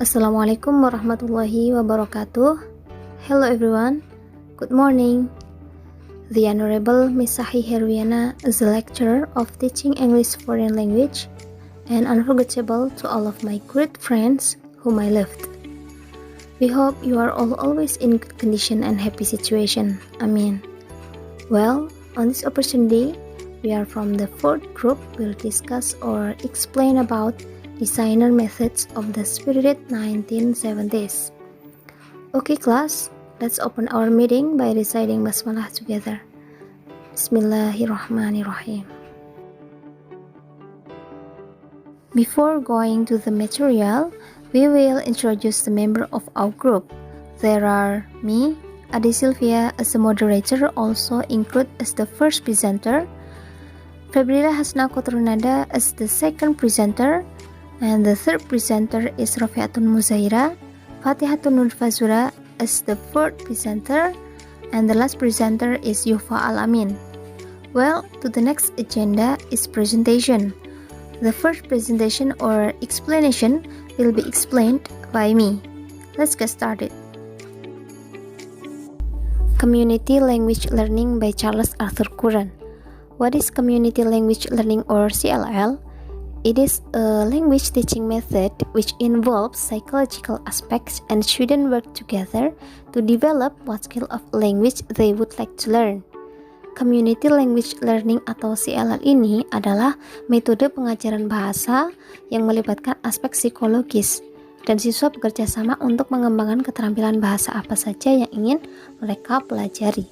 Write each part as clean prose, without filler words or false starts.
Assalamualaikum warahmatullahi wabarakatuh. Hello everyone, good morning. The Honorable Miss Sahi Herwiana is a lecturer of teaching English foreign language and unforgettable to all of my great friends whom I loved. We hope you are all always in good condition and happy situation. Amin. Well, on this opportunity, we are from the fourth group will discuss or explain about designer methods of the spirited 1970s. Okay class, let's open our meeting by reciting basmalah together. Bismillahirrahmanirrahim. Before going to the material, we will introduce the member of our group. There are me, Adi Sylvia as the moderator, also include as the first presenter, Febrila Hasna Kotrunada as the second presenter, and the third presenter is Rafiatun Muzaira, Fatihatun Nurfazura as the fourth presenter, and the last presenter is Yufa Alamin. Well, to the next agenda is presentation. The first presentation or explanation will be explained by me. Let's get started. Community Language Learning by Charles Arthur Curran. What is Community Language Learning or CLL? It is a language teaching method which involves psychological aspects and students work together to develop what skill of language they would like to learn. Community Language Learning atau CLL ini adalah metode pengajaran bahasa yang melibatkan aspek psikologis dan siswa bekerja sama untuk mengembangkan keterampilan bahasa apa saja yang ingin mereka pelajari.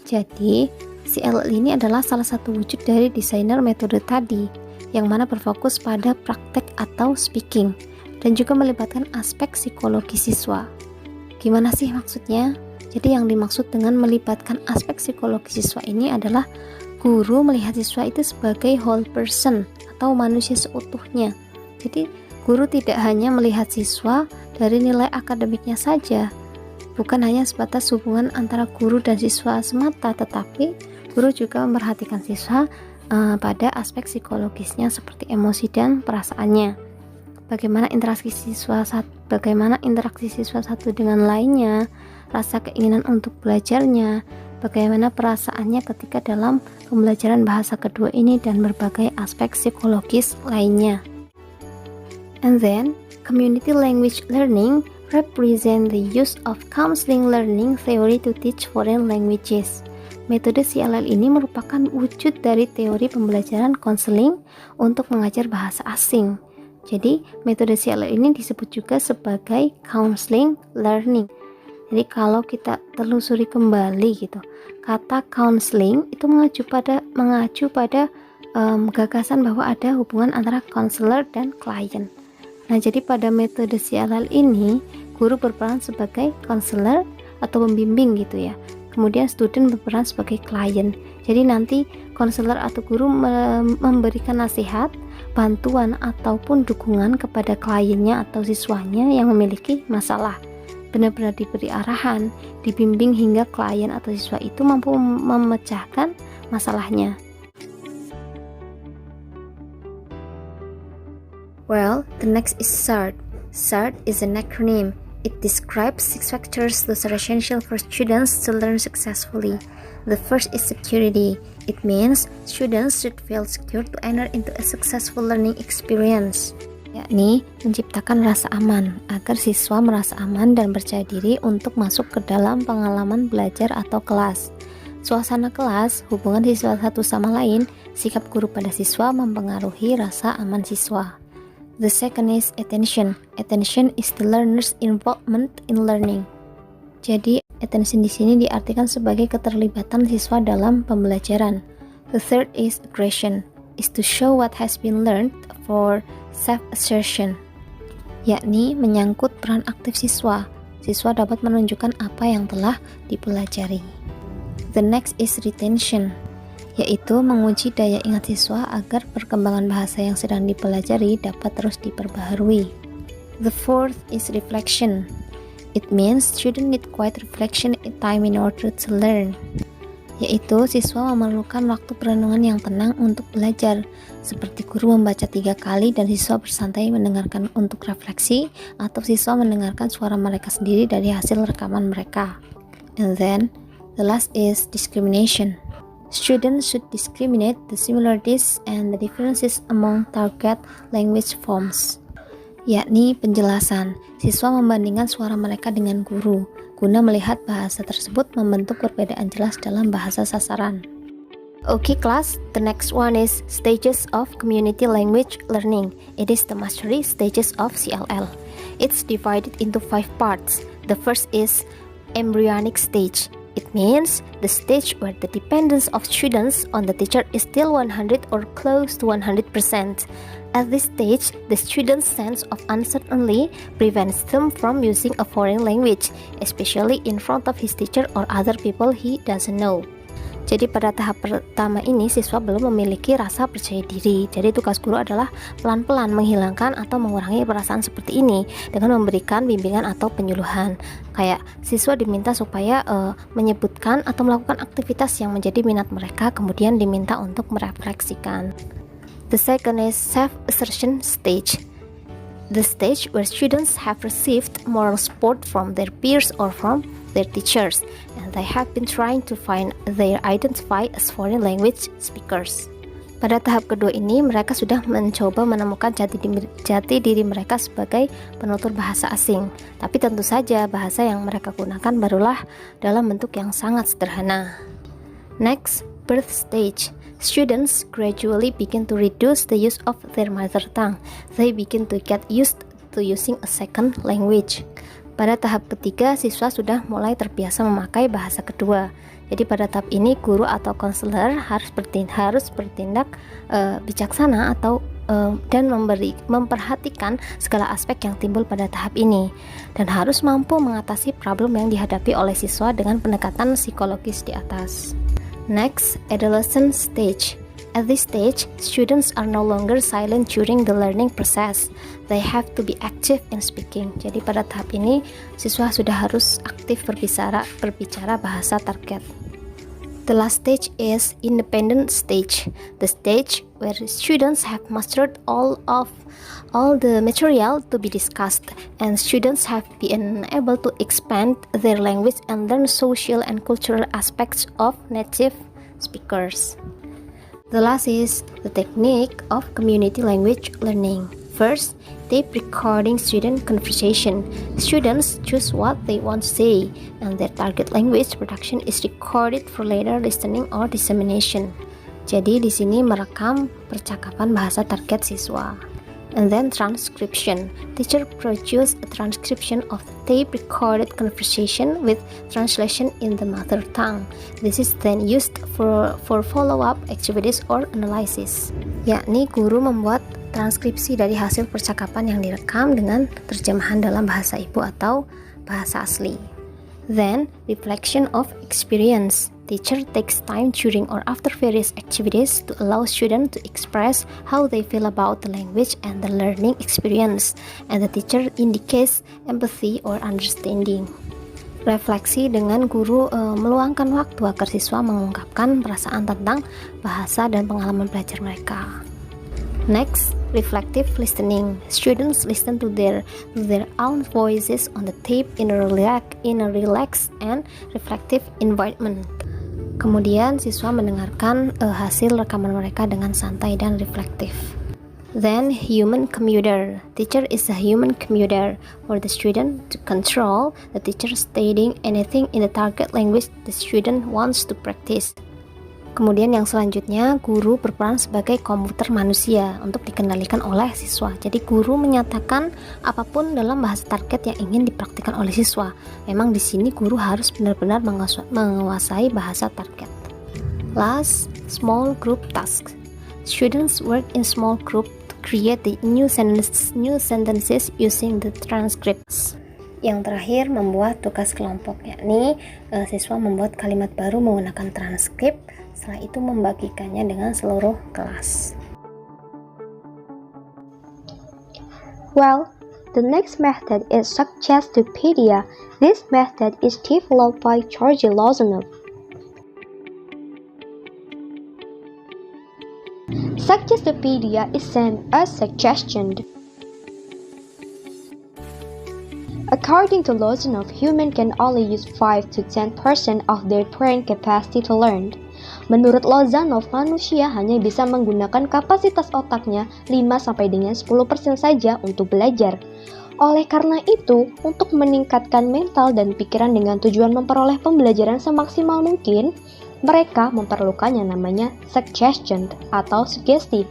Jadi, CLL ini adalah salah satu wujud dari desainer metode tadi, yang mana berfokus pada praktek atau speaking dan juga melibatkan aspek psikologi siswa. Gimana sih maksudnya? Jadi yang dimaksud dengan melibatkan aspek psikologi siswa ini adalah guru melihat siswa itu sebagai whole person atau manusia seutuhnya. Jadi guru tidak hanya melihat siswa dari nilai akademiknya saja, bukan hanya sebatas hubungan antara guru dan siswa semata, tetapi guru juga memperhatikan siswa pada aspek psikologisnya seperti emosi dan perasaannya. Bagaimana interaksi siswa satu dengan lainnya, rasa keinginan untuk belajarnya, bagaimana perasaannya ketika dalam pembelajaran bahasa kedua ini, dan berbagai aspek psikologis lainnya. And then, community language learning represent the use of counseling learning theory to teach foreign languages. Metode CLL ini merupakan wujud dari teori pembelajaran konseling untuk mengajar bahasa asing. Jadi, metode CLL ini disebut juga sebagai counseling learning. Jadi, kalau kita telusuri kembali gitu, kata counseling itu mengacu pada gagasan bahwa ada hubungan antara counselor dan klien. Nah, jadi pada metode CLL ini, guru berperan sebagai counselor atau pembimbing gitu ya. Kemudian student berperan sebagai klien. Jadi nanti konselor atau guru memberikan nasihat, bantuan ataupun dukungan kepada kliennya atau siswanya yang memiliki masalah. Benar-benar diberi arahan, dibimbing hingga klien atau siswa itu mampu memecahkan masalahnya. Well, the next is SART. SART is an acronym. It describes 6 factors that are essential for students to learn successfully. The first is security. It means students should feel secure to enter into a successful learning experience. Yakni menciptakan rasa aman, agar siswa merasa aman dan percaya diri untuk masuk ke dalam pengalaman belajar atau kelas. Suasana kelas, hubungan siswa satu sama lain, sikap guru pada siswa mempengaruhi rasa aman siswa. The second is attention. Attention is the learner's involvement in learning. Jadi, attention di sini diartikan sebagai keterlibatan siswa dalam pembelajaran. The third is aggression. Is to show what has been learned for self-assertion. Yakni menyangkut peran aktif siswa. Siswa dapat menunjukkan apa yang telah dipelajari. The next is retention, yaitu menguji daya ingat siswa agar perkembangan bahasa yang sedang dipelajari dapat terus diperbaharui. The fourth is reflection. It means students need quiet reflection time in order to learn. yaitu siswa memerlukan waktu perenungan yang tenang untuk belajar, seperti guru membaca 3 kali dan siswa bersantai mendengarkan untuk refleksi, atau siswa mendengarkan suara mereka sendiri dari hasil rekaman mereka. And then, the last is discrimination. Students should discriminate the similarities and the differences among target language forms, yakni penjelasan. Siswa membandingkan suara mereka dengan guru, guna melihat bahasa tersebut membentuk perbedaan jelas dalam bahasa sasaran. Okay class, the next one is stages of community language learning. It is the mastery stages of CLL. It's divided into 5 parts. The first is embryonic stage. It means the stage where the dependence of students on the teacher is still 100 or close to 100%. At this stage, the student's sense of uncertainty prevents them from using a foreign language, especially in front of his teacher or other people he doesn't know. Jadi pada tahap pertama ini siswa belum memiliki rasa percaya diri. Jadi tugas guru adalah pelan-pelan menghilangkan atau mengurangi perasaan seperti ini dengan memberikan bimbingan atau penyuluhan. Kayak siswa diminta supaya menyebutkan atau melakukan aktivitas yang menjadi minat mereka, kemudian diminta untuk merefleksikan. The second is self-assertion stage. The stage where students have received moral support from their peers or from their teachers, and they have been trying to find their identify as foreign language speakers. Pada tahap kedua ini, mereka sudah mencoba menemukan jati diri mereka sebagai penutur bahasa asing. Tapi tentu saja bahasa yang mereka gunakan barulah dalam bentuk yang sangat sederhana. Next, birth stage. Students gradually begin to reduce the use of their mother tongue. They begin to get used to using a second language. Pada tahap ketiga, siswa sudah mulai terbiasa memakai bahasa kedua. Jadi pada tahap ini, guru atau konselor harus bertindak bijaksana dan memperhatikan segala aspek yang timbul pada tahap ini, dan harus mampu mengatasi problem yang dihadapi oleh siswa dengan pendekatan psikologis di atas. Next, adolescent stage. At this stage, students are no longer silent during the learning process. They have to be active in speaking. Jadi pada tahap ini, siswa sudah harus aktif berbicara bahasa target. The last stage is independent stage. The stage where students have mastered all the material to be discussed, and students have been able to expand their language and learn social and cultural aspects of native speakers. The last is the technique of community language learning. First, tape recording student conversation. Students choose what they want to say, and their target language production is recorded for later listening or dissemination. Jadi di sini merekam percakapan bahasa target siswa. And then transcription. Teacher produce a transcription of the tape recorded conversation with translation in the mother tongue. This is then used for follow-up activities or analysis. Yakni guru membuat transkripsi dari hasil percakapan yang direkam dengan terjemahan dalam bahasa ibu atau bahasa asli. Then, reflection of experience. Teacher takes time during or after various activities to allow students to express how they feel about the language and the learning experience, and the teacher indicates empathy or understanding. Refleksi dengan guru meluangkan waktu agar siswa mengungkapkan perasaan tentang bahasa dan pengalaman belajar mereka. Next, reflective listening. Students listen to their own voices on the tape in a relaxed and reflective environment. Kemudian siswa mendengarkan hasil rekaman mereka dengan santai dan reflektif. Then, human commuter. Teacher is a human commuter for the student to control the teacher stating anything in the target language the student wants to practice. Kemudian yang selanjutnya, guru berperan sebagai komputer manusia untuk dikendalikan oleh siswa. Jadi guru menyatakan apapun dalam bahasa target yang ingin dipraktikkan oleh siswa. Memang di sini guru harus benar-benar menguasai bahasa target. Last, small group tasks. Students work in small group to create the new sentences using the transcripts. Yang terakhir, membuat tugas kelompok, yakni siswa membuat kalimat baru menggunakan transkrip. Setelah itu membagikannya dengan seluruh kelas. Well, the next method is Suggestipedia. This method is developed by Georgi Lozanov. Suggestopedia is sent a suggestion. According to Lozanov, humans can only use 5 to 10% of their brain capacity to learn. Menurut Lozanov, manusia hanya bisa menggunakan kapasitas otaknya 5 dengan 10% saja untuk belajar. Oleh karena itu, untuk meningkatkan mental dan pikiran dengan tujuan memperoleh pembelajaran semaksimal mungkin, mereka memerlukan yang namanya suggestion atau sugesti.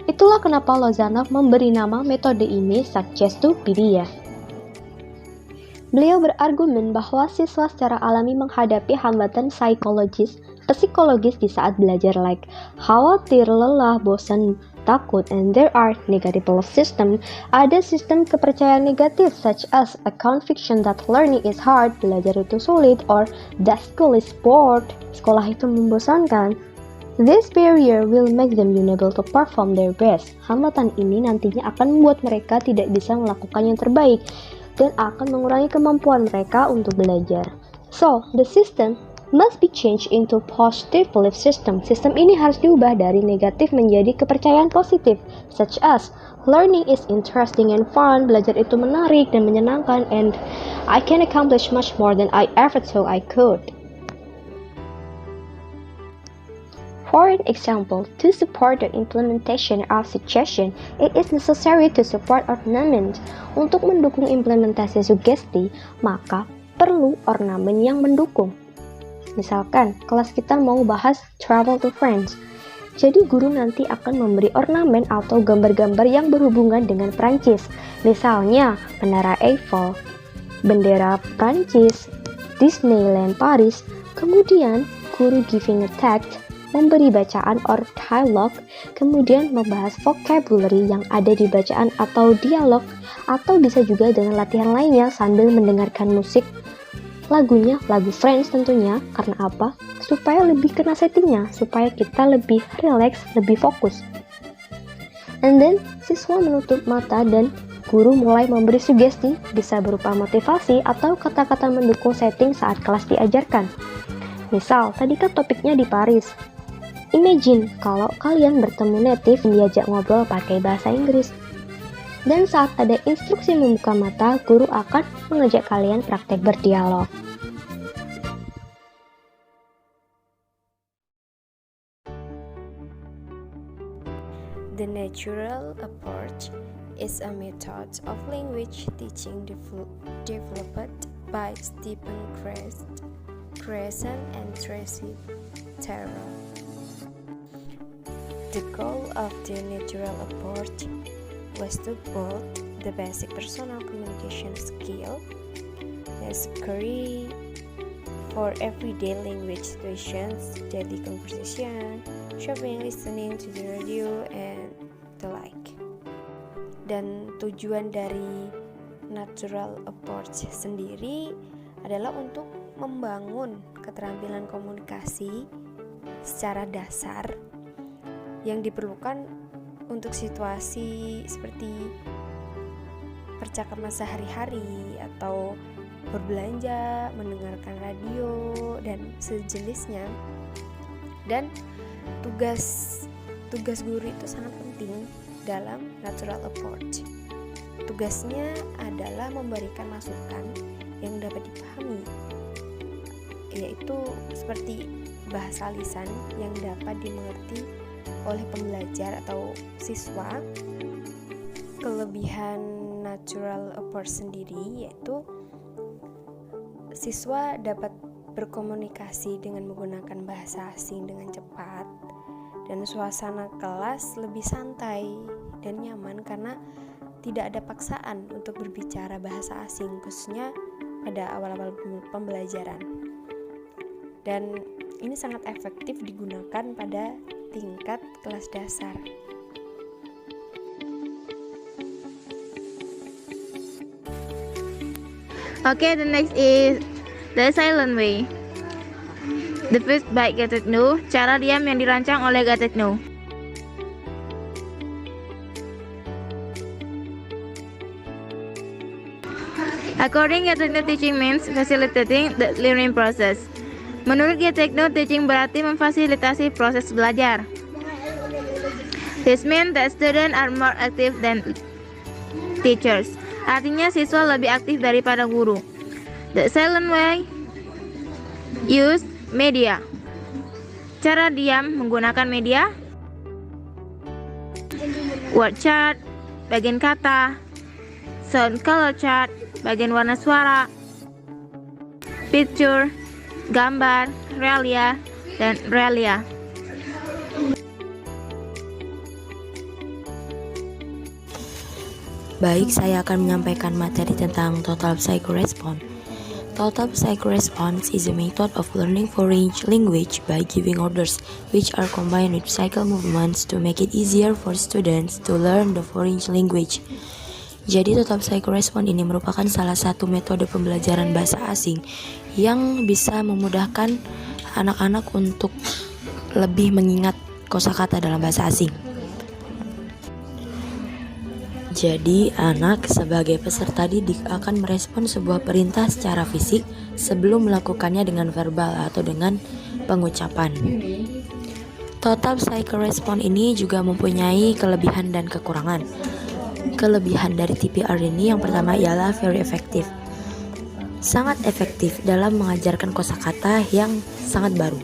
Itulah kenapa Lozanov memberi nama metode ini Suggestopedia. Beliau berargumen bahwa siswa secara alami menghadapi hambatan psikologis di saat belajar like khawatir, lelah, bosan, takut, and there are negative belief system. Ada sistem kepercayaan negatif such as a conviction that learning is hard, belajar itu sulit, or that school is bored, sekolah itu membosankan. This barrier will make them unable to perform their best. Hambatan ini nantinya akan membuat mereka tidak bisa melakukan yang terbaik dan akan mengurangi kemampuan mereka untuk belajar. So, the system must be changed into positive belief system. Sistem ini harus diubah dari negatif menjadi kepercayaan positif, such as learning is interesting and fun, belajar itu menarik dan menyenangkan, and I can accomplish much more than I ever thought I could. For an example, to support the implementation of suggestion, it is necessary to support ornament. Untuk mendukung implementasi sugesti, maka perlu ornamen yang mendukung. Misalkan, kelas kita mau bahas travel to France. Jadi guru nanti akan memberi ornamen atau gambar-gambar yang berhubungan dengan Prancis. Misalnya, Menara Eiffel, bendera Prancis, Disneyland Paris. Kemudian, guru giving a text, memberi bacaan or dialogue, kemudian membahas vocabulary yang ada di bacaan atau dialog, atau bisa juga dengan latihan lainnya sambil mendengarkan musik. Lagunya, lagu Friends tentunya, karena apa? Supaya lebih kena settingnya, supaya kita lebih relax, lebih fokus. And then, siswa menutup mata dan guru mulai memberi sugesti, bisa berupa motivasi atau kata-kata mendukung setting saat kelas diajarkan. Misal, tadi kan topiknya di Paris. Imagine kalau kalian bertemu native dan diajak ngobrol pakai bahasa Inggris. Dan saat ada instruksi membuka mata, guru akan mengajak kalian praktek berdialog. The natural approach is a method of language teaching developed by Stephen Kresen and Tracy Terrell. The goal of the natural approach was to build the basic personal communication skill necessary for everyday language situations, daily conversation, shopping, listening to the radio, and the like. Dan tujuan dari natural approach sendiri adalah untuk membangun keterampilan komunikasi secara dasar yang diperlukan untuk situasi seperti percakapan sehari-hari atau berbelanja, mendengarkan radio, dan sejenisnya. Dan tugas guru itu sangat penting dalam natural approach. Tugasnya adalah memberikan masukan yang dapat dipahami, yaitu seperti bahasa lisan yang dapat dimengerti oleh pembelajar atau siswa. Kelebihan natural approach sendiri yaitu siswa dapat berkomunikasi dengan menggunakan bahasa asing dengan cepat, dan suasana kelas lebih santai dan nyaman karena tidak ada paksaan untuk berbicara bahasa asing, khususnya pada awal-awal pembelajaran. Dan ini sangat efektif digunakan pada tingkat kelas dasar. Okay, the next is the silent way. Devised by Gatetno, cara diam yang dirancang oleh Gatetno. According Gatetno, teaching means facilitating the learning process. Menurut Gatetno, teaching berarti memfasilitasi proses belajar. This means that students are more active than teachers. Artinya siswa lebih aktif daripada guru. The silent way, use media. Cara diam menggunakan media. Word chart, bagian kata. Sound color chart, bagian warna suara. Picture, gambar, realia, dan realia. Baik, saya akan menyampaikan materi tentang Total Psychoresponse. Total Psychoresponse is a method of learning foreign language by giving orders, which are combined with cycle movements to make it easier for students to learn the foreign language. Jadi Total Psychoresponse ini merupakan salah satu metode pembelajaran bahasa asing yang bisa memudahkan anak-anak untuk lebih mengingat kosakata dalam bahasa asing. Jadi, anak sebagai peserta didik akan merespon sebuah perintah secara fisik sebelum melakukannya dengan verbal atau dengan pengucapan. Total Psychoresponse ini juga mempunyai kelebihan dan kekurangan. Kelebihan dari TPR ini yang pertama ialah very effective. Sangat efektif dalam mengajarkan kosakata yang sangat baru.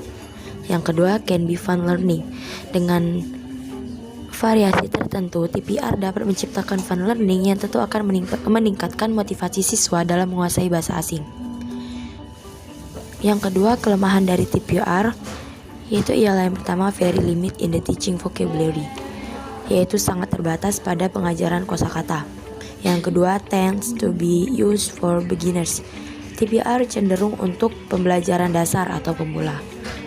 Yang kedua, can be fun learning. Dengan variasi tertentu, TPR dapat menciptakan fun learning yang tentu akan meningkatkan motivasi siswa dalam menguasai bahasa asing. Yang kedua, kelemahan dari TPR yaitu ialah yang pertama very limit in the teaching vocabulary, yaitu sangat terbatas pada pengajaran kosakata. Yang kedua, tends to be used for beginners. TPR cenderung untuk pembelajaran dasar atau pemula.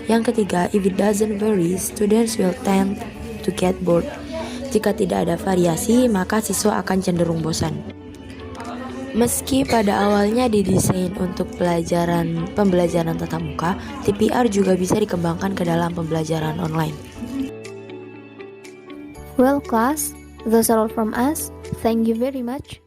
Yang ketiga, if it doesn't vary, students will tend to get bored. Jika tidak ada variasi, maka siswa akan cenderung bosan. Meski pada awalnya didesain untuk pembelajaran tatap muka, TPR juga bisa dikembangkan ke dalam pembelajaran online. Well class, those are all from us. Thank you very much.